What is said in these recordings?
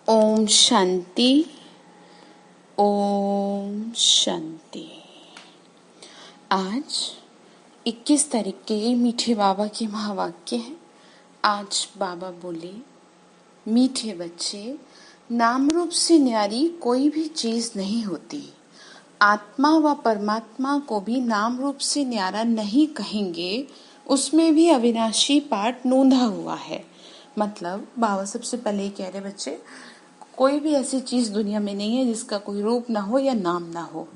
ओम शांति। ओम शांति। आज 21 तारीख के मीठे बाबा के महावाक्य हैं। आज बाबा बोले, मीठे बच्चे, नाम रूप से न्यारी कोई भी चीज नहीं होती। आत्मा व परमात्मा को भी नाम रूप से न्यारा नहीं कहेंगे, उसमें भी अविनाशी पाठ नोंधा हुआ है। मतलब बाबा सबसे पहले ही कह रहे, बच्चे, कोई भी ऐसी चीज दुनिया में नहीं है जिसका कोई रूप ना हो या नाम ना हो।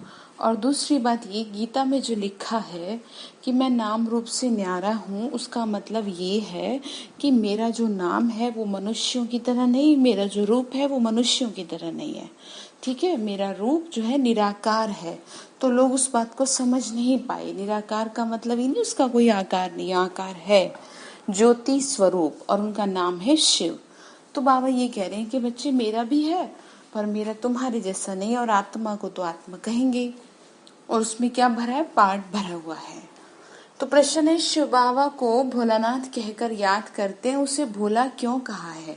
और दूसरी बात ये, गीता में जो लिखा है कि मैं नाम रूप से न्यारा हूँ, उसका मतलब ये है कि मेरा जो नाम है वो मनुष्यों की तरह नहीं, मेरा जो रूप है वो मनुष्यों की तरह नहीं है। ठीक है, मेरा रूप जो है निराकार है। तो लोग उस बात को समझ नहीं पाए। निराकार का मतलब ही नहीं उसका कोई आकार नहीं, आकार है, ज्योति स्वरूप, और उनका नाम है शिव। तो बाबा ये कह रहे हैं कि बच्चे, मेरा भी है पर मेरा तुम्हारे जैसा नहीं, और आत्मा को तो आत्मा कहेंगे, और उसमें क्या भरा है? पाठ भरा हुआ है। तो प्रश्न है, शिव बाबा को भोलानाथ कहकर याद करते हैं, उसे भोला क्यों कहा है?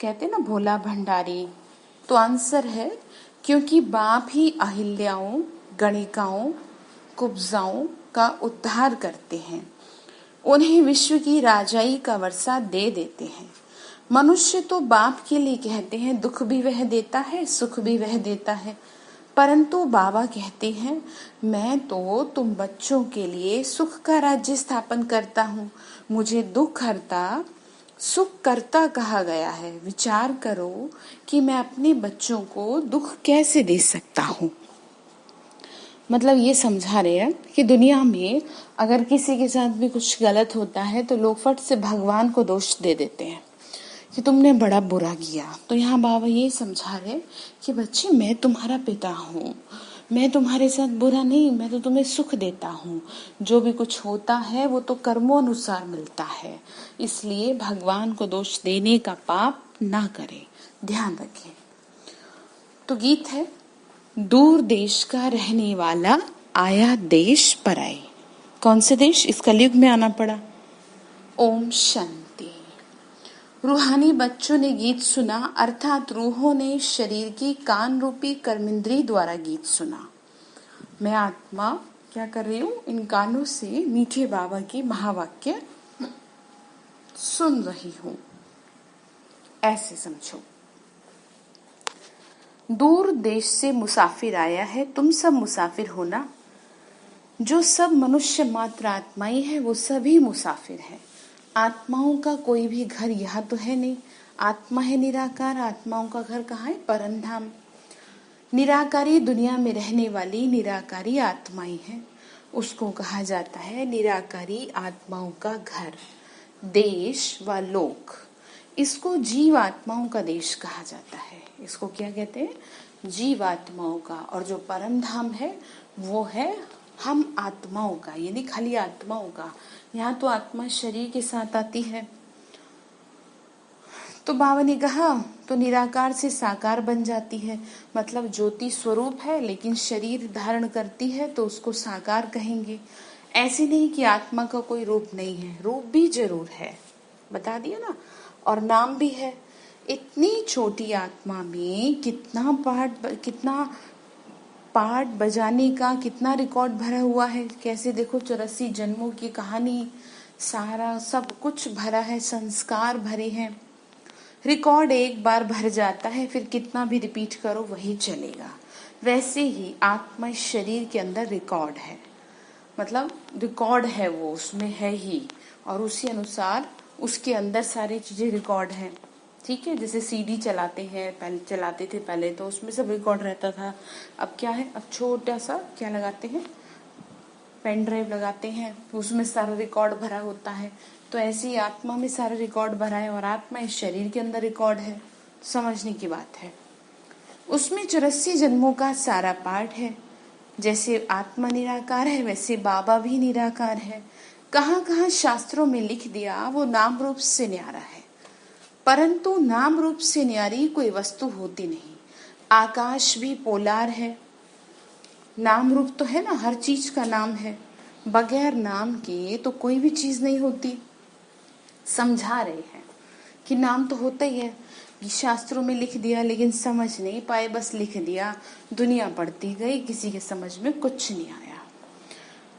कहते हैं ना भोला भंडारी। तो आंसर है, क्योंकि बाप ही अहिल्याओं, गणिकाओं, कुब्जाओं का उद्धार करते हैं, उन्हें विश्व की राजाई का वर्षा दे देते हैं। मनुष्य तो बाप के लिए कहते हैं, दुख भी वह देता है, सुख भी वह देता है, परंतु बाबा कहते हैं, मैं तो तुम बच्चों के लिए सुख का राज्य स्थापन करता हूँ। मुझे दुख हरता, सुख करता कहा गया है। विचार करो कि मैं अपने बच्चों को दुख कैसे दे सकता हूँ। मतलब ये समझा रहे हैं कि दुनिया में अगर किसी के साथ भी कुछ गलत होता है तो लोग फट से भगवान को दोष दे देते हैं कि तुमने बड़ा बुरा किया। तो यहाँ बाबा ये समझा रहे कि बच्चे, मैं तुम्हारा पिता हूँ, मैं तुम्हारे साथ बुरा नहीं, मैं तो तुम्हें सुख देता हूँ। जो भी कुछ होता है वो तो कर्मों अनुसार मिलता है, इसलिए भगवान को दोष देने का पाप ना करें, ध्यान रखें। तो गीत है, दूर देश का रहने वाला आया देश पराए। कौन से देश? इस कलयुग में आना पड़ा। ओम शांति। रूहानी बच्चों ने गीत सुना, अर्थात रूहों ने शरीर की कान रूपी कर्मेंद्री द्वारा गीत सुना। मैं आत्मा क्या कर रही हूँ? इन कानों से मीठे बाबा की महावाक्य सुन रही हूँ, ऐसे समझो। दूर देश से मुसाफिर आया है, तुम सब मुसाफिर हो ना। जो सब मनुष्य मात्र आत्माएं हैं वो सभी मुसाफिर हैं। आत्माओं का कोई भी घर यहाँ तो है नहीं। आत्मा है निराकार, आत्माओं का घर कहाँ है? परमधाम। निराकारी दुनिया में रहने वाली निराकारी आत्माएं हैं, उसको कहा जाता है निराकारी आत्माओं का घर, देश व लोक। इसको जीव आत्माओं का देश कहा जाता है। इसको क्या कहते हैं? जीव आत्माओं का। और जो परम धाम है वो है हम आत्माओं का, यानी खाली आत्माओं का। यहाँ तो आत्मा शरीर के साथ आती है। तो बाबा ने कहा, तो निराकार से साकार बन जाती है, मतलब ज्योति स्वरूप है लेकिन शरीर धारण करती है तो उसको साकार कहेंगे। ऐसे नहीं कि आत्मा का कोई रूप नहीं है, रूप भी जरूर है, बता दिया ना, और नाम भी है। इतनी छोटी आत्मा में कितना पाठ बजाने का कितना रिकॉर्ड भरा हुआ है। कैसे देखो, 84 जन्मों की कहानी, सारा सब कुछ भरा है, संस्कार भरे हैं। रिकॉर्ड एक बार भर जाता है, फिर कितना भी रिपीट करो वही चलेगा। वैसे ही आत्मा शरीर के अंदर रिकॉर्ड है, मतलब रिकॉर्ड है, वो उसमें है ही, और उसी अनुसार उसके अंदर सारी चीजें रिकॉर्ड हैं। ठीक है, जैसे सीडी चलाते हैं, पहले चलाते थे पहले तो उसमें सब रिकॉर्ड रहता था। अब क्या है? अब छोटा सा क्या लगाते हैं? पेन ड्राइव लगाते हैं, उसमें सारा रिकॉर्ड भरा होता है। तो ऐसे ही आत्मा में सारा रिकॉर्ड भरा है, और आत्मा इस शरीर के अंदर रिकॉर्ड है। समझने की बात है। उसमें 84 जन्मों का सारा पाठ है। जैसे आत्मा निराकार है वैसे बाबा भी निराकार है। कहाँ कहाँ शास्त्रों में लिख दिया वो नाम रूप से न्यारा है, परंतु नाम रूप से न्यारी कोई वस्तु होती नहीं। आकाश भी पोलार है, नाम रूप तो है ना, हर चीज का नाम है। बगैर नाम के तो कोई भी चीज नहीं होती। समझा रहे हैं कि नाम तो होता ही है। ये शास्त्रों में लिख दिया लेकिन समझ नहीं पाए, बस लिख दिया, दुनिया पढ़ती गई, किसी के समझ में कुछ नहीं आया।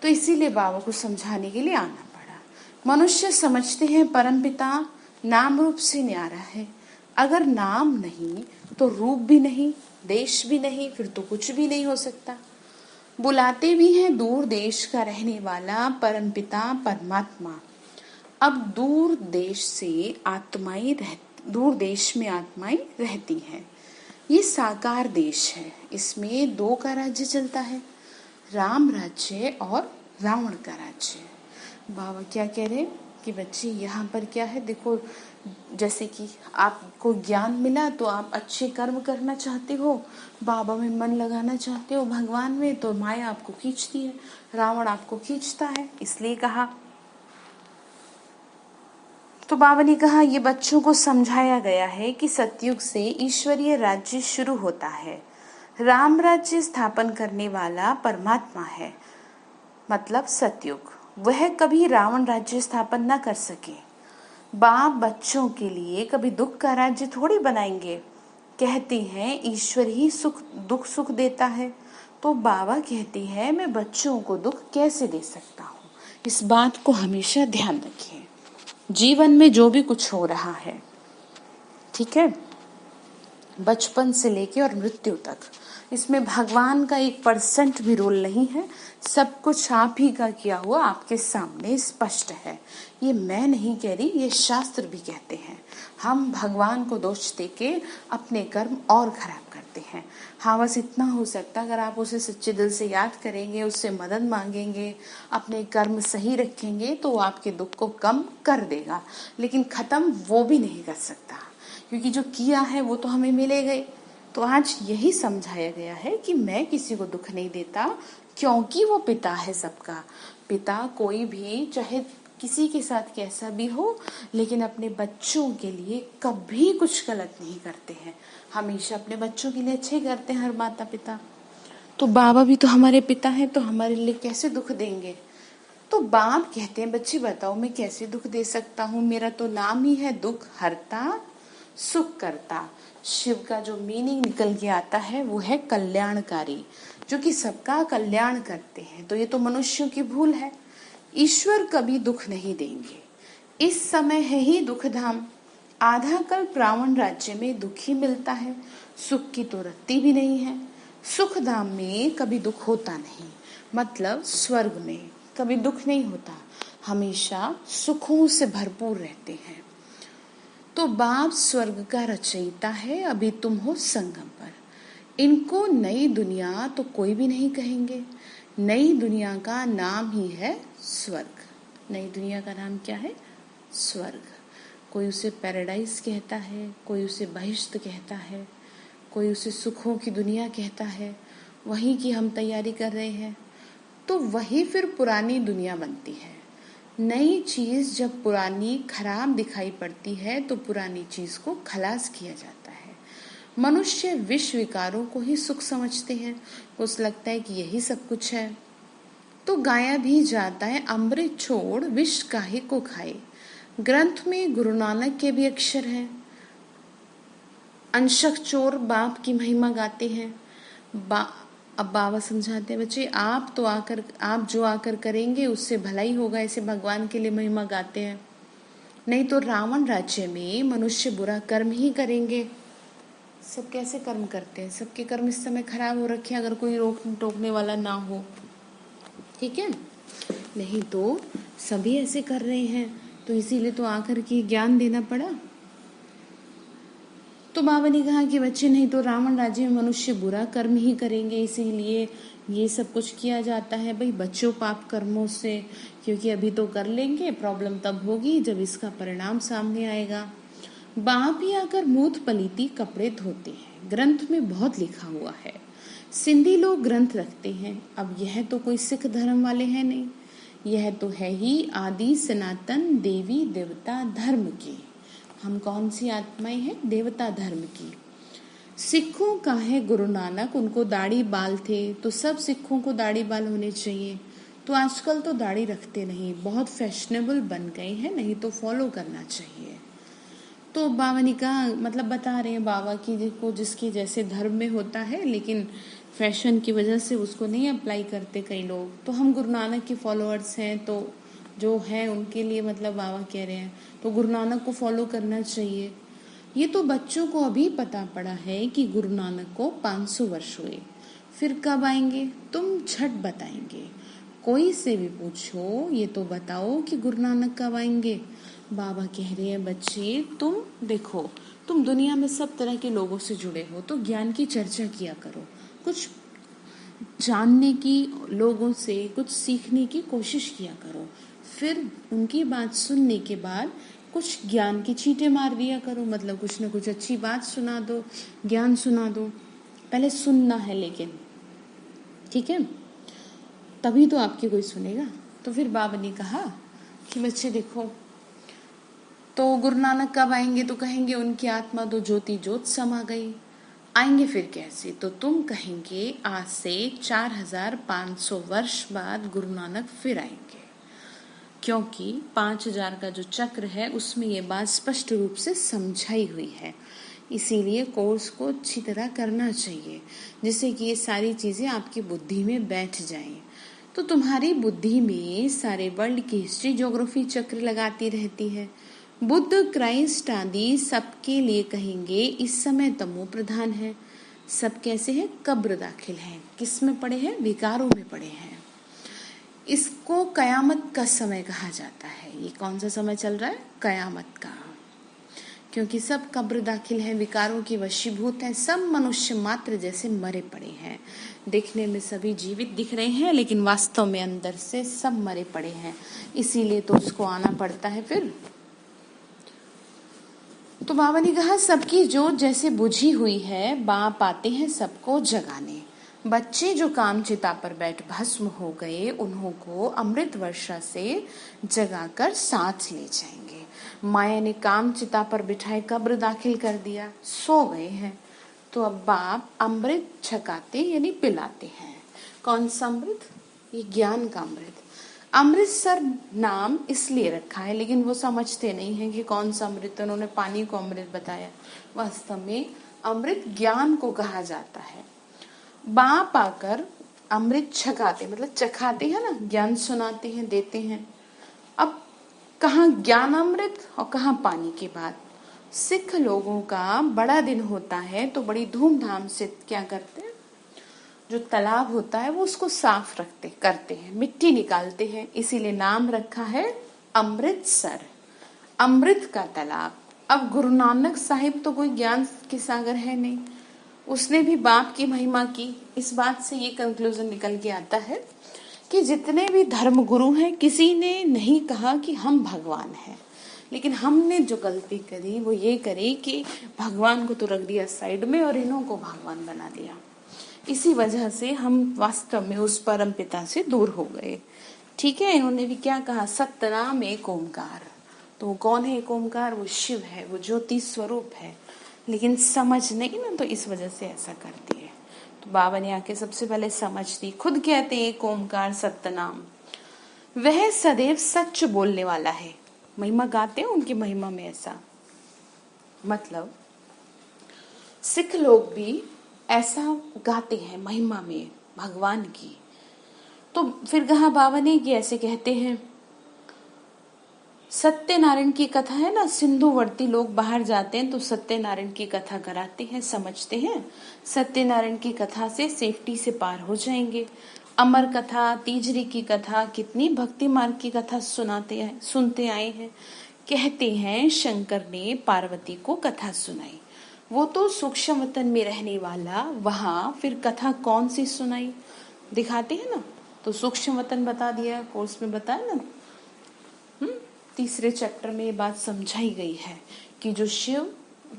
तो इसीलिए बाबा को समझाने के लिए आना पड़ा। मनुष्य समझते हैं परमपिता नाम रूप से न्यारा है। अगर नाम नहीं तो रूप भी नहीं, देश भी नहीं, फिर तो कुछ भी नहीं हो सकता। बुलाते भी हैं दूर देश का रहने वाला परमपिता परमात्मा। अब दूर देश में आत्माएं रहती हैं। ये साकार देश है, इसमें दो का राज्य चलता है, राम राज्य और रावण का राज्य। बाबा क्या कह रहे हैं कि बच्चे यहाँ पर क्या है, देखो जैसे कि आपको ज्ञान मिला तो आप अच्छे कर्म करना चाहते हो, बाबा में मन लगाना चाहते हो, भगवान में, तो माया आपको खींचती है, रावण आपको खींचता है, इसलिए कहा। तो बाबा ने कहा ये बच्चों को समझाया गया है कि सतयुग से ईश्वरीय राज्य शुरू होता है। राम राज्य स्थापन करने वाला परमात्मा है, मतलब सतयुग। वह कभी रावण राज्य स्थापन न कर सके। बाप बच्चों के लिए कभी दुख का राज्य थोड़ी बनाएंगे। कहते हैं ईश्वर ही दुख सुख देता है, तो बाबा कहती है मैं बच्चों को दुख कैसे दे सकता हूँ। इस बात को हमेशा ध्यान रखिए जीवन में जो भी कुछ हो रहा है, ठीक है, बचपन से लेके और मृत्यु तक, इसमें भगवान का 1% भी रोल नहीं है। सब कुछ आप ही का किया हुआ आपके सामने स्पष्ट है। ये मैं नहीं कह रही, ये शास्त्र भी कहते हैं। हम भगवान को दोष देके अपने कर्म और खराब करते हैं। हाँ, बस इतना हो सकता, अगर आप उसे सच्चे दिल से याद करेंगे, उससे मदद मांगेंगे, अपने कर्म सही रखेंगे, तो वो आपके दुख को कम कर देगा, लेकिन खत्म वो भी नहीं कर सकता, क्योंकि जो किया है वो तो हमें मिलेगा ही। तो आज यही समझाया गया है कि मैं किसी को दुख नहीं देता, क्योंकि वो पिता है सबका। पिता कोई भी, चाहे किसी के साथ कैसा भी हो, लेकिन अपने बच्चों के लिए कभी कुछ गलत नहीं करते हैं, हमेशा अपने बच्चों के लिए अच्छे करते हैं हर माता पिता। तो बाबा भी तो हमारे पिता हैं, तो हमारे लिए कैसे दुख देंगे। तो बाप कहते हैं बच्चे बताओ मैं कैसे दुख दे सकता हूँ, मेरा तो नाम ही है दुख हरता सुख करता। शिव का जो मीनिंग निकल के आता है वो है कल्याणकारी, जो कि सबका कल्याण करते हैं। तो ये तो मनुष्यों की भूल है, ईश्वर कभी दुख नहीं देंगे। इस समय है ही दुख धाम, आधा कल्प रावण राज्य में दुख ही मिलता है, सुख की तो रत्ती भी नहीं है। सुख धाम में कभी दुख होता नहीं, मतलब स्वर्ग में कभी दुख नहीं होता, हमेशा सुखों से भरपूर रहते हैं। तो बाप स्वर्ग का रचयिता है, अभी तुम हो संगम पर। इनको नई दुनिया तो कोई भी नहीं कहेंगे, नई दुनिया का नाम ही है स्वर्ग। नई दुनिया का नाम क्या है? स्वर्ग। कोई उसे पैराडाइज कहता है, कोई उसे बहिश्त कहता है, कोई उसे सुखों की दुनिया कहता है, वहीं की हम तैयारी कर रहे हैं। तो वही फिर पुरानी दुनिया बनती है। नई चीज जब पुरानी खराब दिखाई पड़ती है तो पुरानी चीज को खलास किया जाता है। मनुष्य विश्व विकारों को ही सुख समझते हैं, उसे लगता है कि यही सब कुछ है। तो गाया भी जाता है अमृत छोड़ विष काहे को खाए। ग्रंथ में गुरु नानक के भी अक्षर हैं। अंशक चोर बाप की महिमा गाते हैं। अब बाबा समझाते हैं बच्चे, आप जो आकर करेंगे उससे भलाई होगा, ऐसे भगवान के लिए महिमा गाते हैं। नहीं तो रावण राज्य में मनुष्य बुरा कर्म ही करेंगे। सब कैसे कर्म करते हैं, सबके कर्म इस समय खराब हो रखे हैं, अगर कोई रोक टोकने वाला ना हो, ठीक है। नहीं तो सभी ऐसे कर रहे हैं, तो इसीलिए तो आकर के ज्ञान देना पड़ा। तो बाबा ने कहा कि बच्चे नहीं तो रावण राज्य में मनुष्य बुरा कर्म ही करेंगे, इसीलिए ये सब कुछ किया जाता है। भाई बच्चों पाप कर्मों से, क्योंकि अभी तो कर लेंगे, प्रॉब्लम तब होगी जब इसका परिणाम सामने आएगा। बाप ही आकर मूत पलीती कपड़े धोते हैं, ग्रंथ में बहुत लिखा हुआ है। सिंधी लोग ग्रंथ रखते हैं, अब यह तो कोई सिख धर्म वाले हैं नहीं, यह तो है ही आदि सनातन देवी देवता धर्म की। हम कौन सी आत्माएं हैं? देवता धर्म की। सिखों का है गुरु नानक, उनको दाढ़ी बाल थे तो सब सिखों को दाढ़ी बाल होने चाहिए। तो आजकल तो दाढ़ी रखते नहीं, बहुत फैशनेबल बन गए हैं, नहीं तो फॉलो करना चाहिए। तो बाबा ने कहा, मतलब बता रहे हैं बाबा की जिसको जिसके जैसे धर्म में होता है, लेकिन फैशन की वजह से उसको नहीं अप्लाई करते कई लोग। तो हम गुरु नानक के फॉलोअर्स हैं, तो जो है उनके लिए मतलब बाबा कह रहे हैं तो गुरु नानक को फॉलो करना चाहिए। ये तो बच्चों को अभी पता पड़ा है कि गुरु नानक को 500 वर्ष हुए, फिर कब आएंगे तुम झट बताएंगे। कोई से भी पूछो ये तो बताओ कि गुरु नानक कब आएंगे। बाबा कह रहे हैं बच्चे तुम देखो, तुम दुनिया में सब तरह के लोगों से जुड़े हो, तो ज्ञान की चर्चा किया करो, कुछ जानने की, लोगों से कुछ सीखने की कोशिश किया करो। फिर उनकी बात सुनने के बाद कुछ ज्ञान की छींटे मार दिया करो, मतलब कुछ ना कुछ अच्छी बात सुना दो, ज्ञान सुना दो। पहले सुनना है लेकिन, ठीक है, तभी तो आपकी कोई सुनेगा। तो फिर बाबा ने कहा कि बच्चे देखो, तो गुरु नानक कब आएंगे, तो कहेंगे उनकी आत्मा तो ज्योति ज्योत समा गई। आएंगे फिर कैसे, तो तुम कहेंगे आज से 4500 वर्ष बाद गुरु नानक फिर आएंगे, क्योंकि 5000 का जो चक्र है उसमें ये बात स्पष्ट रूप से समझाई हुई है। इसीलिए कोर्स को अच्छी तरह करना चाहिए, जिससे कि ये सारी चीज़ें आपकी बुद्धि में बैठ जाएं। तो तुम्हारी बुद्धि में सारे वर्ल्ड की हिस्ट्री, ज्योग्राफी चक्र लगाती रहती है। बुद्ध, क्राइस्ट आदि सबके लिए कहेंगे इस समय तमो प्रधान है। सब कैसे हैं, कब्र दाखिल हैं। किस में पड़े हैं, विकारों में पड़े हैं। इसको कयामत का समय कहा जाता है। ये कौन सा समय चल रहा है, कयामत का, क्योंकि सब कब्र दाखिल हैं, विकारों की वशीभूत हैं। सब मनुष्य मात्र जैसे मरे पड़े हैं। दिखने में सभी जीवित दिख रहे हैं, लेकिन वास्तव में अंदर से सब मरे पड़े हैं। इसीलिए तो उसको आना पड़ता है फिर। तो बाबा ने कहा सबकी जोत जैसे बुझी हुई है, बाप आते हैं सबको जगाने। बच्चे जो काम चिता पर बैठ भस्म हो गए, उन्हों को अमृत वर्षा से जगाकर साथ ले जाएंगे। माया ने काम चिता पर बिठाए कब्र दाखिल कर दिया, सो गए हैं। तो अब बाप अमृत छकाते यानी पिलाते हैं। कौन सा अमृत, ये ज्ञान का अमृत। अमृतसर नाम इसलिए रखा है, लेकिन वो समझते नहीं है कि कौन सा अमृत। उन्होंने पानी को अमृत बताया, वास्तव में अमृत ज्ञान को कहा जाता है। बाप आकर अमृत छकाते, मतलब चखाते हैं ना, ज्ञान सुनाते हैं, देते हैं। अब कहाँ ज्ञान अमृत और कहाँ पानी की बात। सिख लोगों का बड़ा दिन होता है तो बड़ी धूमधाम से क्या करते हैं, जो तालाब होता है वो उसको साफ रखते करते हैं, मिट्टी निकालते हैं। इसीलिए नाम रखा है अमृतसर, अमृत का तालाब। अब गुरु नानक साहिब तो कोई ज्ञान के सागर है नहीं, उसने भी बाप की महिमा की। इस बात से ये कंक्लूजन निकल के आता है कि जितने भी धर्म गुरु हैं, किसी ने नहीं कहा कि हम भगवान हैं, लेकिन हमने जो गलती करी वो ये करी कि भगवान को तो रख दिया साइड में और इन्हों को भगवान बना दिया। इसी वजह से हम वास्तव में उस परम पिता से दूर हो गए। ठीक है, इन्होंने भी क्या कहा, सतनाम एक ओमकार। तो कौन है एक ओमकार, वो शिव है, वो ज्योति स्वरूप है। लेकिन समझ नहीं ना, तो इस वजह से ऐसा करती है। तो बाबा ने आके सबसे पहले समझ दी। खुद कहते हैं एक ओमकार सतनाम, वह सदैव सच बोलने वाला है। महिमा गाते हैं उनकी महिमा में ऐसा, मतलब सिख लोग भी ऐसा गाते हैं महिमा में भगवान की। तो फिर कहा बाबा ने कि ऐसे कहते हैं, सत्यनारायण की कथा है ना, सिंधुवर्ती लोग बाहर जाते हैं तो सत्यनारायण की कथा कराते हैं, समझते हैं सत्यनारायण की कथा से सेफ्टी से पार हो जाएंगे। अमर कथा, तीजरी की कथा, कितनी भक्ति मार्ग की कथा सुनते आए हैं। कहते हैं शंकर ने पार्वती को कथा सुनाई, वो तो सूक्ष्म वतन में रहने वाला, वहां फिर कथा कौन सी सुनाई, दिखाते हैं ना। तो सूक्ष्म वतन बता दिया, कोर्स में बताया ना। तीसरे चैप्टर में ये बात समझाई गई है कि जो शिव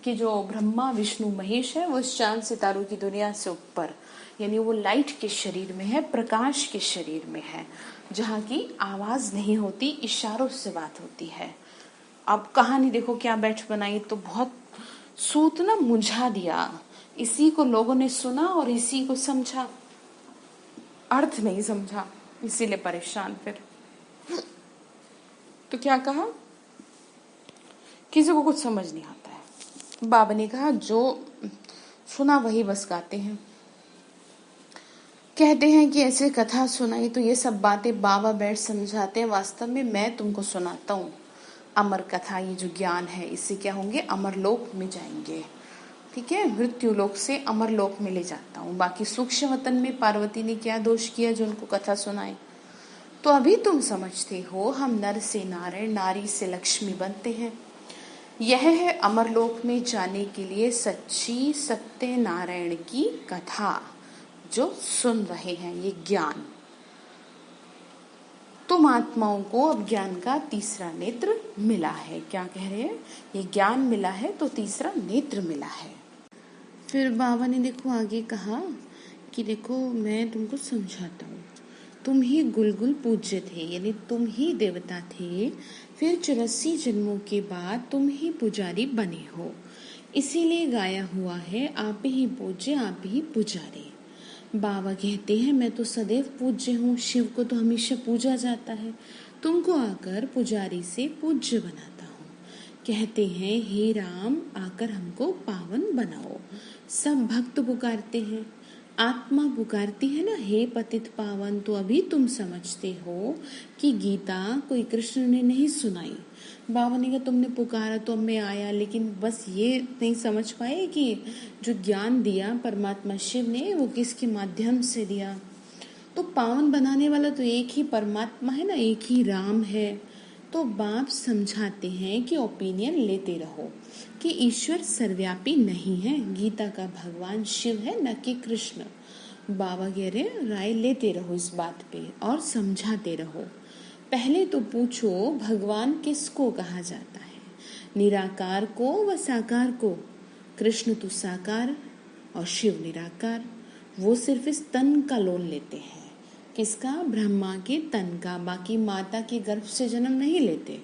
कि जो ब्रह्मा विष्णु महेश है, वो इस चांद सितारों की दुनिया से ऊपर, यानी वो लाइट के शरीर में है, प्रकाश के शरीर में है, जहाँ की आवाज नहीं होती, इशारों से बात होती है। अब कहानी देखो क्या बैठ बनाई, तो बहुत सूत ना मुझा दिया। इसी को लोगों ने सुना और इसी को समझा, अर्थ नहीं समझा, इसीलिए परेशान। फिर तो क्या कहा, किसी को कुछ समझ नहीं आता। बाबा ने कहा जो सुना वही बस गाते हैं। कहते हैं कि ऐसे कथा सुनाई तो ये सब बातें बाबा बैठ समझाते हैं। वास्तव में मैं तुमको सुनाता हूँ अमर कथा, ये जो ज्ञान है इससे क्या होंगे, अमर लोक में जाएंगे। ठीक है, मृत्यु लोक से अमर लोक में ले जाता हूँ। बाकी सूक्ष्म वतन में पार्वती ने क्या दोष किया जो उनको कथा सुनाए। तो अभी तुम समझते हो हम नर से नारायण, नारी से लक्ष्मी बनते हैं। यह है अमरलोक में जाने के लिए सच्ची सत्य नारायण की कथा जो सुन रहे हैं, ये ज्ञान। तुम आत्माओं को अब ज्ञान का तीसरा नेत्र मिला है। क्या कह रहे हैं, ये ज्ञान मिला है तो तीसरा नेत्र मिला है। फिर बाबा ने देखो आगे कहा कि देखो मैं तुमको समझाता हूँ, तुम ही गुलगुल पूज्य थे, यानी तुम ही देवता थे, फिर 84 जन्मों के बाद तुम ही पुजारी बने हो। इसीलिए गाया हुआ है आप ही पूज्य आप ही पुजारी। बाबा कहते हैं मैं तो सदैव पूज्य हूँ, शिव को तो हमेशा पूजा जाता है, तुमको आकर पुजारी से पूज्य बनाता हूँ। कहते हैं हे राम आकर हमको पावन बनाओ। सब भक्त पुकारते हैं, आत्मा पुकारती है ना, हे पतित पावन। तो अभी तुम समझते हो कि गीता कोई कृष्ण ने नहीं सुनाई। बाबा ने कहा तुमने पुकारा तो मैं आया, लेकिन बस ये नहीं समझ पाए कि जो ज्ञान दिया परमात्मा शिव ने वो किसके माध्यम से दिया। तो पावन बनाने वाला तो एक ही परमात्मा है ना, एक ही राम है। तो बाप समझाते हैं कि ओपिनियन लेते रहो कि ईश्वर सर्वव्यापी नहीं है, गीता का भगवान शिव है न कि कृष्ण। बाबा कह रहे हैं राय लेते रहो इस बात पे और समझाते रहो। पहले तो पूछो भगवान किसको कहा जाता है, निराकार को व साकार को। कृष्ण तो साकार और शिव निराकार। वो सिर्फ इस तन का लोन लेते हैं, किसका, ब्रह्मा के तन का, बाकी माता के गर्भ से जन्म नहीं लेते।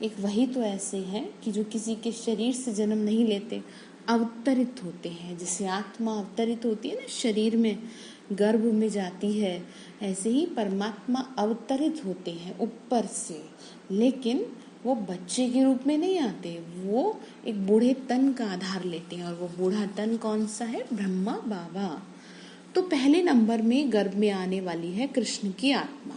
एक वही तो ऐसे हैं कि जो किसी के शरीर से जन्म नहीं लेते, अवतरित होते हैं। जैसे आत्मा अवतरित होती है ना शरीर में, गर्भ में जाती है, ऐसे ही परमात्मा अवतरित होते हैं ऊपर से, लेकिन वो बच्चे के रूप में नहीं आते, वो एक बूढ़े तन का आधार लेते हैं। और वो बूढ़ा तन कौन सा है, ब्रह्मा बाबा। तो पहले नंबर में गर्भ में आने वाली है कृष्ण की आत्मा।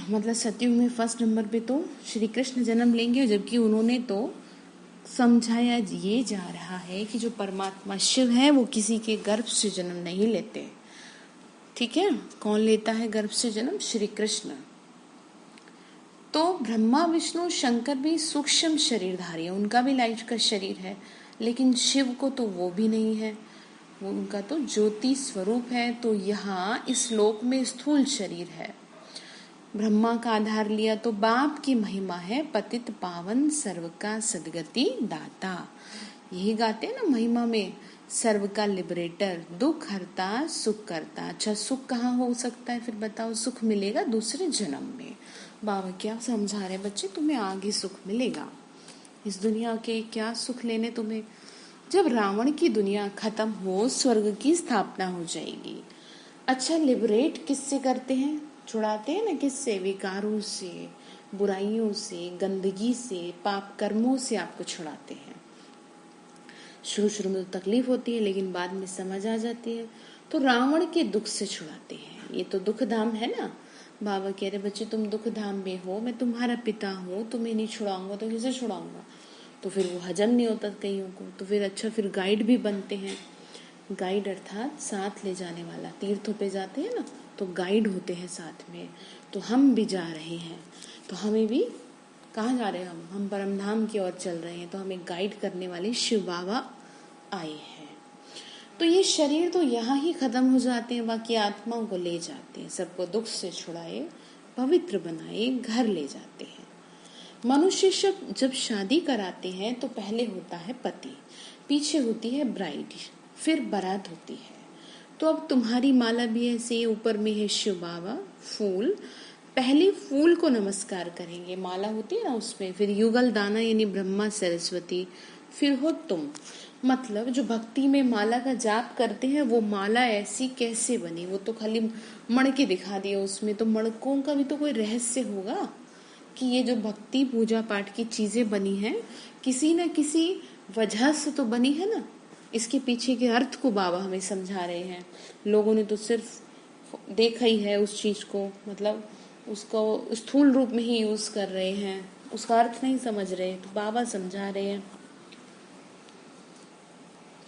मतलब सतयुग में फर्स्ट नंबर पे तो श्री कृष्ण जन्म लेंगे, जबकि उन्होंने तो समझाया ये जा रहा है कि जो परमात्मा शिव है वो किसी के गर्भ से जन्म नहीं लेते। ठीक है, कौन लेता है गर्भ से जन्म, श्री कृष्ण। तो ब्रह्मा विष्णु शंकर भी सूक्ष्म शरीरधारी है, उनका भी लाइट का शरीर है, लेकिन शिव को तो वो भी नहीं है, वो उनका तो ज्योति स्वरूप है। तो यहाँ इस लोक में स्थूल शरीर है। ब्रह्मा का आधार लिया तो बाप की महिमा है, पतित पावन सर्व का सदगति दाता। यही गाते हैं ना महिमा में, सर्व का लिबरेटर, दुख हरता सुख करता। अच्छा सुख कहाँ हो सकता है फिर बताओ, सुख मिलेगा दूसरे जन्म में। बाबा क्या समझा रहे बच्चे, तुम्हें आगे सुख मिलेगा, इस दुनिया के क्या सुख लेने तुम्हें। जब रावण की दुनिया खत्म हो स्वर्ग की स्थापना हो जाएगी। अच्छा लिबरेट किससे करते हैं, छुड़ाते हैं ना, किससे, विकारों से, बुराइयों से, गंदगी से, पाप कर्मों से आपको छुड़ाते हैं। शुरू शुरू में तो तकलीफ होती है, लेकिन बाद में समझ आ जाती है। तो रावण के दुख से छुड़ाते हैं, ये तो दुख धाम है ना। बाबा कह रहे बच्चे तुम दुख धाम में हो, मैं तुम्हारा पिता हूँ, तुम्हें नहीं छुड़ाऊंगा तो किसे छुड़ाऊंगा। तो फिर वो हजम नहीं होता कईयों को, तो फिर अच्छा फिर गाइड भी बनते हैं। गाइड अर्थात साथ ले जाने वाला, तीर्थों पे जाते हैं ना तो गाइड होते हैं साथ में। तो हम भी जा रहे हैं, तो हमें भी कहाँ जा रहे हैं, हम परम धाम की ओर चल रहे हैं, तो हमें गाइड करने वाले शिव बाबा आए हैं। तो ये शरीर तो यहाँ ही खत्म हो जाते हैं, बाकी आत्माओं को ले जाते हैं, सबको दुख से छुड़ाए, पवित्र बनाए, घर ले जाते हैं। मनुष्य जब शादी कराते हैं तो पहले होता है पति, पीछे होती है ब्राइड, फिर बारात होती है। तो अब तुम्हारी माला भी ऐसे, ऊपर में है शिव बाबा, फूल, पहले फूल को नमस्कार करेंगे, माला होती है ना उसमें, फिर युगल दाना यानी ब्रह्मा सरस्वती, फिर हो तुम। मतलब जो भक्ति में माला का जाप करते हैं वो माला ऐसी कैसे बनी, वो तो खाली मणके दिखा दिए, उसमें तो मणकों का भी तो कोई रहस्य होगा कि ये जो भक्ति पूजा पाठ की चीजें बनी हैं किसी न किसी वजह से तो बनी है ना। इसके पीछे के अर्थ को बाबा हमें समझा रहे हैं। लोगों ने तो सिर्फ देखा ही है उस चीज को, मतलब उसको स्थूल रूप में ही यूज कर रहे हैं, उसका अर्थ नहीं समझ रहे। तो बाबा समझा रहे हैं।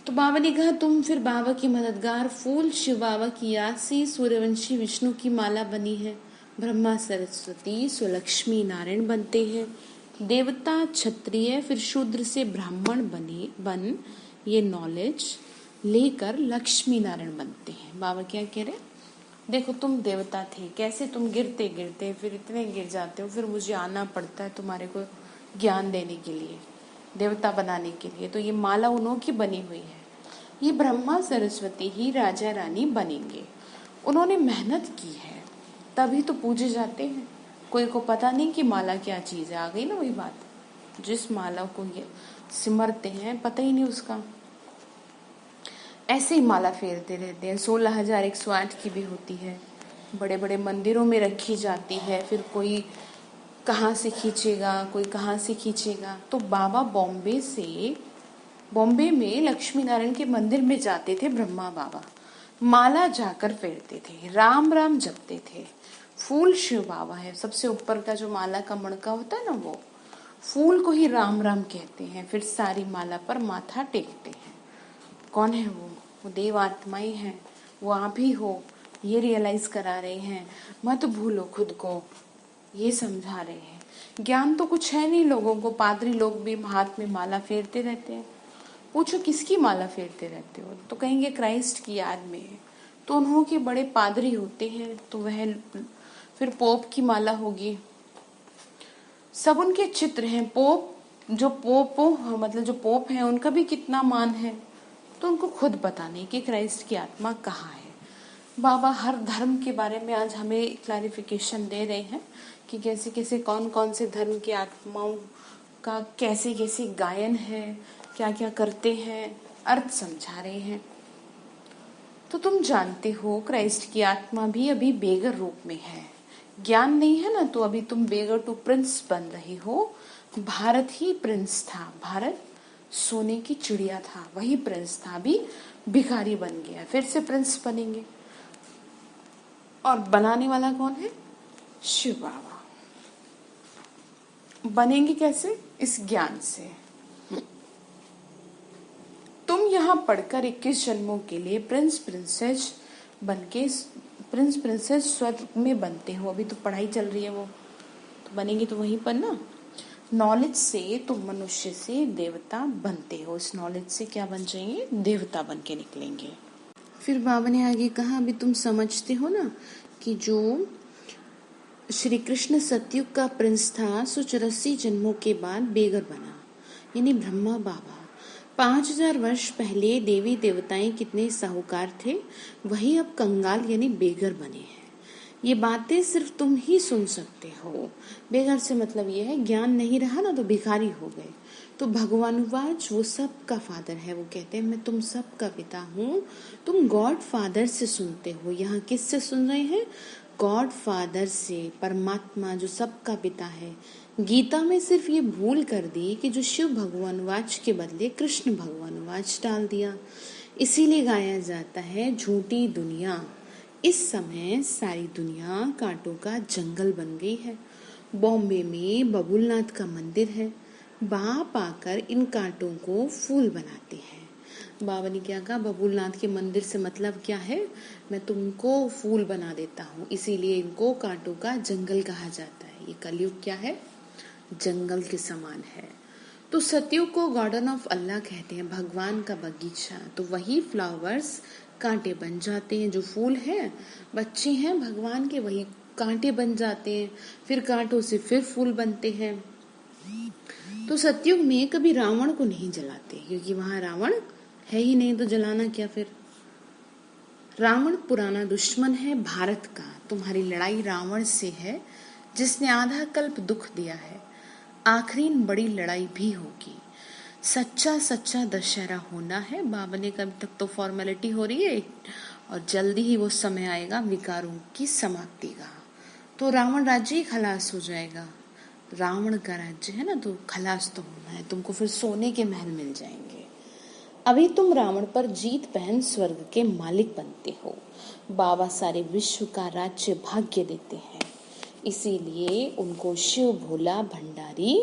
तो बाबा ने कहा तुम फिर बाबा की मददगार फूल शिव बाबा की याद से सूर्यवंशी विष्णु की माला बनी है। ब्रह्मा सरस्वती सुलक्ष्मी नारायण बनते हैं। देवता क्षत्रिय फिर शूद्र से ब्राह्मण बन ये नॉलेज लेकर लक्ष्मी नारायण बनते हैं। बाबा क्या कह रहे, देखो तुम देवता थे, कैसे तुम गिरते गिरते फिर इतने गिर जाते हो, फिर मुझे आना पड़ता है तुम्हारे को ज्ञान देने के लिए, देवता बनाने के लिए। तो ये माला उन्हों की बनी हुई है। ये ब्रह्मा सरस्वती ही राजा रानी बनेंगे, उन्होंने मेहनत की है तभी तो पूजे जाते हैं। कोई को पता नहीं कि माला क्या चीज है। आ गई ना वही बात, जिस माला को ये सिमरते हैं पता ही नहीं उसका, ऐसे ही माला फेरते रहते हैं। 16,108 की भी होती है, बड़े बड़े मंदिरों में रखी जाती है। फिर कोई कहाँ से खींचेगा, कोई कहाँ से खींचेगा। तो बाबा बॉम्बे में लक्ष्मी नारायण के मंदिर में जाते थे। ब्रह्मा बाबा माला जाकर फेरते थे, राम राम जपते थे। फूल शिव बाबा है, सबसे ऊपर का जो माला का मणका होता है ना, वो फूल को ही राम राम कहते हैं। फिर सारी माला पर माथा टेकते हैं। कौन है वो देव आत्माएं हैं, वो आप ही हो, ये रियलाइज करा रहे हैं। मत भूलो खुद को, ये समझा रहे हैं। ज्ञान तो कुछ है नहीं लोगों को। पादरी लोग भी हाथ में माला फेरते रहते हैं। पूछो किसकी माला फेरते रहते हो, तो कहेंगे क्राइस्ट की याद में है। तो उन्हों के बड़े पादरी होते हैं, तो वह फिर पोप की माला होगी। सब उनके चित्र हैं। पोप मतलब जो पोप है उनका भी कितना मान है, तो उनको खुद पता नहीं कि क्राइस्ट की आत्मा कहाँ है। बाबा हर धर्म के बारे में आज हमें क्लैरिफिकेशन दे रहे हैं कि कैसे कैसे कौन कौन से धर्म की आत्माओं का कैसे कैसे गायन है, क्या क्या करते हैं, अर्थ समझा रहे हैं। तो तुम जानते हो क्राइस्ट की आत्मा भी अभी बेगर रूप में है। ज्ञान नहीं है ना, तो अभी तुम बेगर टू प्रिंस बन रही हो। भारत ही प्रिंस था, भारत सोने की चिड़िया था, वही प्रिंस था, अभी भिखारी बन गया, फिर से प्रिंस बनेंगे। और बनाने वाला कौन है? शिव बाबा। बनेंगे कैसे? इस ज्ञान से। तुम यहाँ पढ़कर 21 जन्मों के लिए प्रिंस प्रिंसेस स्वर्ग में बनते हो। अभी तो पढ़ाई चल रही है, वो तो बनेंगे तो वहीं पर ना। नॉलेज से तुम मनुष्य से देवता बनते हो। इस नॉलेज से क्या बन जाएंगे? देवता बन के निकलेंगे। फिर बाबा ने आगे कहा, अभी तुम समझते हो ना कि जो श्री कृष्ण सतयुग का प्रिंस था, सो 84 जन्मों के बाद बेगर बना, यानी ब्रह्मा बाबा। 5000 वर्ष पहले देवी देवताएं कितने साहूकार थे, वही अब कंगाल यानी बेगर बने हैं। ये बातें सिर्फ तुम ही सुन सकते हो। बेगर से मतलब ये है ज्ञान नहीं रहा ना, तो भिखारी हो गए। तो भगवानुवाच वो सब का फादर है, वो कहते हैं मैं तुम सब का पिता हूँ। तुम गॉड फादर से सुनते हो। यहाँ किससे सुन रहे हैं? गॉड फादर से, परमात्मा जो सबका पिता है। गीता में सिर्फ ये भूल कर दी कि जो शिव भगवानुवाच के बदले कृष्ण भगवानुवाच डाल दिया। इसीलिए गाया जाता है झूठी दुनिया। इस समय सारी दुनिया कांटों का जंगल बन गई है। बॉम्बे में बबुलनाथ का मंदिर है। बाप आकर इन कांटों को फूल बनाते हैं। बाबा ने क्या कहा? बबुलनाथ के मंदिर से मतलब क्या है? मैं तुमको फूल बना देता हूँ, इसीलिए इनको कांटों का जंगल कहा जाता है। ये कलयुग क्या है? जंगल के समान है। तो सतयुग को गार्डन ऑफ अल्लाह कहते हैं, भगवान का बगीचा। तो वही फ्लावर्स कांटे बन जाते हैं। जो फूल हैं, बच्चे हैं भगवान के, वही कांटे बन जाते हैं। फिर कांटों से फिर फूल बनते हैं। तो सतयुग में कभी रावण को नहीं जलाते, क्योंकि वहां रावण है ही नहीं, तो जलाना क्या फिर। रावण पुराना दुश्मन है भारत का। तुम्हारी लड़ाई रावण से है, जिसने आधा कल्प दुख दिया है। आखिरी बड़ी लड़ाई भी होगी। सच्चा सच्चा दशहरा होना है। बाबा ने कब तक तो फॉर्मेलिटी हो रही है, और जल्दी ही वो समय आएगा विकारों की समाप्ति का। तो रावण राज्य ही खलास हो जाएगा। रावण का राज्य है ना, तो खलास तो होना है, तुमको फिर सोने के महल मिल जाएंगे। अभी तुम रावण पर जीत पहन स्वर्ग के मालिक बनते हो। बाबा सारे विश्व का राज्य भाग्य देते हैं, इसीलिए उनको शिव भोला भंडारी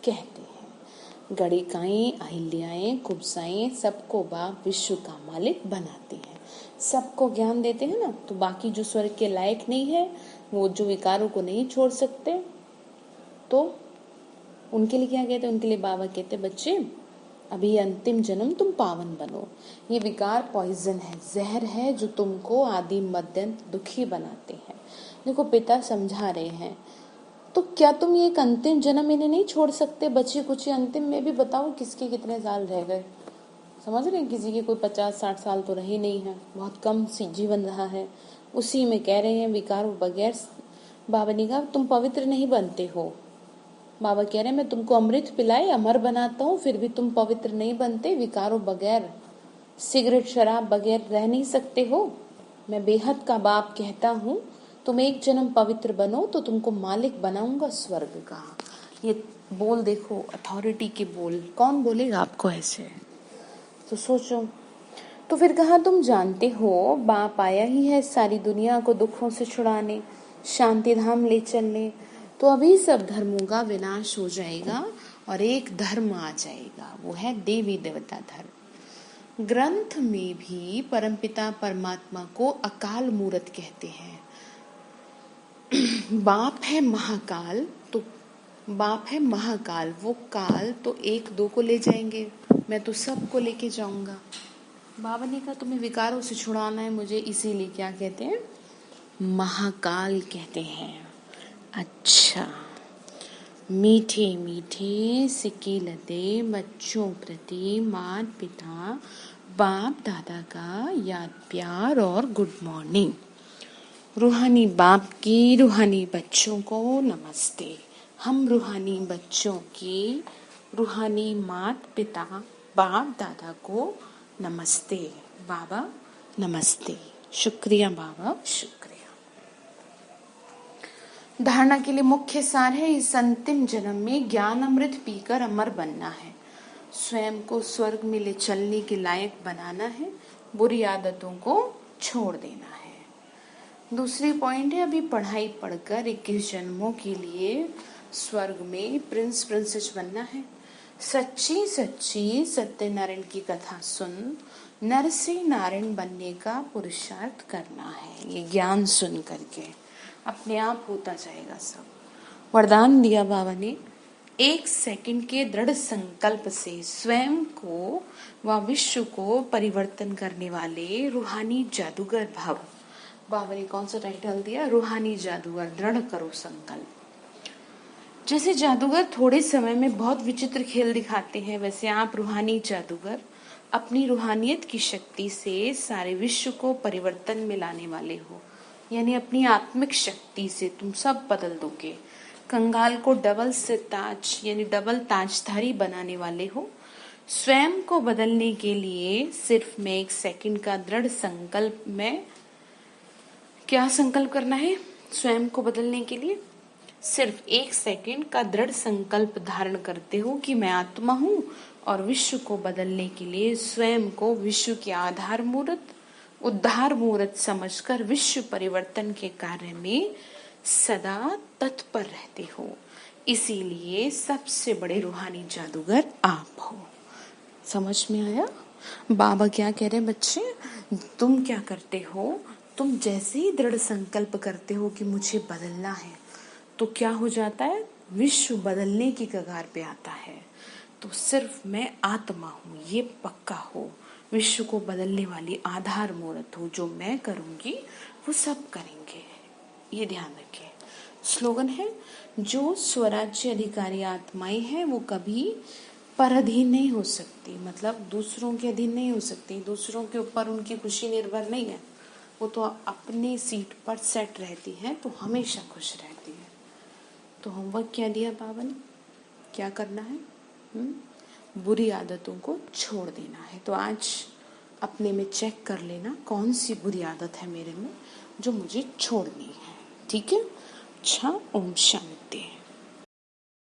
कहते हैं। गणिकाएं, अहिल्याएं, कुब्जाएं सबको बाप विश्व का मालिक बनाते हैं, सबको ज्ञान देते हैं ना। तो बाकी जो स्वर्ग के लायक नहीं है, वो जो विकारों को नहीं छोड़ सकते, तो उनके लिए क्या कहते हैं? उनके लिए बाबा कहते हैं, बच्चे अभी अंतिम जन्म तुम पावन बनो। ये विकार पॉइजन है, जहर है, जो तुमको आदि मध्यंत दुखी बनाते हैं। देखो पिता समझा रहे हैं, तो क्या तुम ये एक अंतिम जन्म इन्हें नहीं छोड़ सकते? बची कुछ अंतिम में भी बताओ किसके कितने साल रह गए, समझ रहे हैं? किसी के कोई 50-60 साल तो रहे नहीं है, बहुत कम सी जीवन रहा है। उसी में कह रहे हैं विकार बगैर। बाबा ने कहा तुम पवित्र नहीं बनते हो। बाबा कह रहे हैं मैं तुमको अमृत पिलाए अमर बनाता हूँ, फिर भी तुम पवित्र नहीं बनते। विकारों बगैर, सिगरेट शराब बगैर रह नहीं सकते हो। मैं बेहद का बाप कहता हूँ, तुम एक जन्म पवित्र बनो तो तुमको मालिक बनाऊंगा स्वर्ग का। ये बोल देखो, अथॉरिटी के बोल, कौन बोलेगा आपको ऐसे? तो सोचो। तो फिर कहा तुम जानते हो बाप आया ही है सारी दुनिया को दुखों से छुड़ाने, शांति धाम ले चलने। तो अभी सब धर्मों का विनाश हो जाएगा और एक धर्म आ जाएगा, वो है देवी देवता धर्म। ग्रंथ में भी परमपिता परमात्मा को अकाल मूर्त कहते हैं। बाप है महाकाल, तो बाप है महाकाल, वो काल तो 1-2 को ले जाएंगे, मैं तो सबको लेके जाऊंगा। बाबा ने कहा तुम्हें विकारों से छुड़ाना है मुझे, इसीलिए क्या कहते हैं? महाकाल कहते हैं। अच्छा, मीठे मीठे सिक्के लदे बच्चों प्रति माता पिता बाप दादा का याद प्यार और गुड मॉर्निंग। रूहानी बाप की रूहानी बच्चों को नमस्ते। हम रूहानी बच्चों की रूहानी माता पिता बाप दादा को नमस्ते। बाबा नमस्ते। शुक्रिया बाबा, शुक्रिया। धारणा के लिए मुख्य सार है, इस अंतिम जन्म में ज्ञान अमृत पीकर अमर बनना है, स्वयं को स्वर्ग में ले चलने के लायक बनाना है, बुरी आदतों को छोड़ देना है। दूसरी पॉइंट है, अभी पढ़ाई पढ़कर 21 जन्मों के लिए स्वर्ग में प्रिंस प्रिंसेस बनना है। सच्ची सच्ची सत्यनारायण की कथा सुन नर से नारायण बनने का पुरुषार्थ करना है। ये ज्ञान सुन करके अपने आप होता जाएगा सब। वरदान दिया बाबा ने, 1 सेकंड के दृढ़ संकल्प से स्वयं को व विश्व को परिवर्तन करने वाले रूहानी जादूगर भव। बाबा ने कौन सा टाइटल दिया? रूहानी जादूगर। दृढ़ करो संकल्प। जैसे जादूगर थोड़े समय में बहुत विचित्र खेल दिखाते हैं, वैसे आप रूहानी जादूगर अपनी रूहानियत की शक्ति से सारे विश्व को परिवर्तन में लाने वाले हो। यानी अपनी आत्मिक शक्ति से तुम सब बदल दोगे। कंगाल को डबल से ताज यानी डबल ताजधारी बनाने वाले हो। स्वयं को बदलने के लिए सिर्फ मैं 1 सेकंड का दृढ़ संकल्प में, क्या संकल्प करना है? स्वयं को बदलने के लिए सिर्फ 1 सेकंड का दृढ़ संकल्प धारण करते हो कि मैं आत्मा हूँ और विश्व को बदलने के लिए स्वयं को विश्व की आधार मूर्त उद्धार मूर्त समझकर विश्व परिवर्तन के कार्य में सदा तत्पर रहते हो। इसीलिए सबसे बड़े रूहानी जादूगर आप हो। समझ में आया? बाबा क्या कह रहे हैं? बच्चे तुम क्या करते हो? तुम जैसे ही दृढ़ संकल्प करते हो कि मुझे बदलना है, तो क्या हो जाता है? विश्व बदलने की कगार पे आता है। तो सिर्फ मैं आत्मा हूँ, ये पक्का हो। विश्व को बदलने वाली आधार मूर्त हो। जो मैं करूँगी वो सब करेंगे, ये ध्यान रखें। स्लोगन है, जो स्वराज्य अधिकारी आत्माएं हैं वो कभी पर अधीन नहीं हो सकती, मतलब दूसरों के अधीन नहीं हो सकती। दूसरों के ऊपर उनकी खुशी निर्भर नहीं है, वो तो अपनी सीट पर सेट रहती है, तो हमेशा खुश रहती है। तो होमवर्क क्या दिया बाबा ने? क्या करना है? बुरी आदतों को छोड़ देना है। तो आज अपने में चेक कर लेना कौन सी बुरी आदत है मेरे में जो मुझे छोड़नी है। ठीक है? अच्छा, ओम शांति।